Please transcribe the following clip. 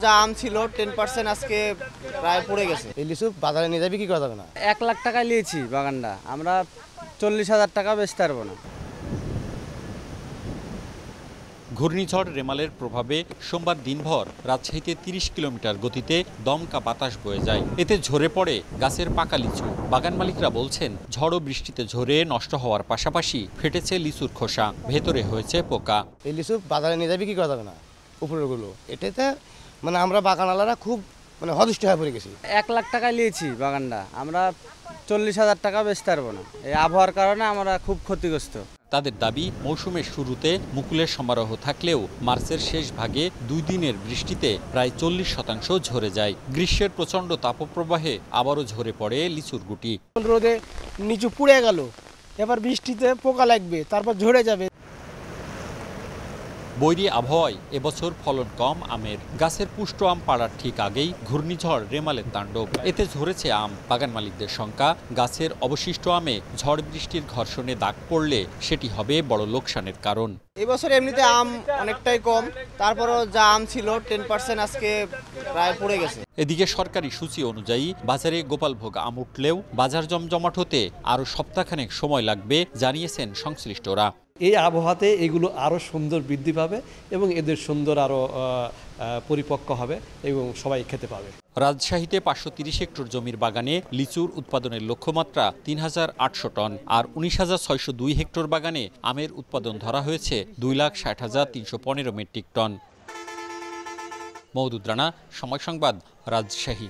যা আম ছিল 10% আজকে প্রায় পড়ে গেছে। এই লিচু বাজারে নিয়ে যাবে, কি করা যাবে না। 1 লাখ টাকা নিয়েছি বাগানটা, আমরা 40,000 টাকা বেচতে পারবো না। ঘূর্ণিঝড় রেমালের প্রভাবে সোমবার দিনভর রাজশাহীতে 30 কিলোমিটার গতিতে দমকা বাতাস বয়ে যায়। এতে ঝরে পড়ে গাছের পাকা লিচু। বাগান মালিকরা বলছেন, ঝড় ও বৃষ্টিতে ঝরে নষ্ট হওয়ার পাশাপাশি ফেটেছে লিচুর খোসা, ভেতরে হয়েছে পোকা। এই লিচু বাজারে নিয়ে যাবে, কি করা যাবে না। উপরেরগুলো এটাতে আমরা বাগানওয়ালারা খুব হদিষ্ঠ হয়ে পড়ে গেছি। 1 লাখ টাকা নিয়েছি বাগানটা, আমরা 40,000 টাকা বেচতে পারবো না। এই আবহাওয়ার কারণে আমরা খুব ক্ষতিগ্রস্ত। তাদের দাবি, মৌসুমের শুরুতে মুকুলের সমারোহ থাকলেও মার্চের শেষ ভাগে 2 দিনের বৃষ্টিতে প্রায় 40% ঝরে যায়। গ্রীষ্মের প্রচণ্ড তাপপ্রবাহে আবারও ঝরে পড়ে লিচুর গুটি। রোদে নিচু পুড়ে গেল, এবার বৃষ্টিতে পোকা লাগবে, তারপর ঝরে যাবে। বৈরী আবহাওয়ায় এবছর ফলন কম আমের। গাছের পুষ্ট আম পাড়ার ঠিক আগেই ঘূর্ণিঝড় রেমালের তাণ্ডব। এতে ঝরেছে আম। বাগান মালিকদের শঙ্কা, গাছের অবশিষ্ট আমে ঝড় বৃষ্টির ঘর্ষণে দাগ পড়লে সেটি হবে বড় লোকসানের কারণ। এবছর এমনিতে আম অনেকটাই কম, তারপরও যা আম ছিল 10% আজকে প্রায় পড়ে গেছে। এদিকে সরকারি সূচি অনুযায়ী বাজারে গোপালভোগ আম উঠলেও বাজার জমজমাট হতে আরও সপ্তাহখানেক সময় লাগবে জানিয়েছেন সংশ্লিষ্টরা। এই আবহাওয়াতে এগুলো আরও সুন্দর বৃদ্ধি পাবে এবং এদের সুন্দর আরও পরিপক্ক হবে এবং সবাই খেতে পাবে। রাজশাহীতে 530 হেক্টর জমির বাগানে লিচুর উৎপাদনের লক্ষ্যমাত্রা 3,800 টন, আর 19,602 হেক্টর বাগানে আমের উৎপাদন ধরা হয়েছে 2,60,315 মেট্রিক টন। মওদুদ রানা, সময় সংবাদ, রাজশাহী।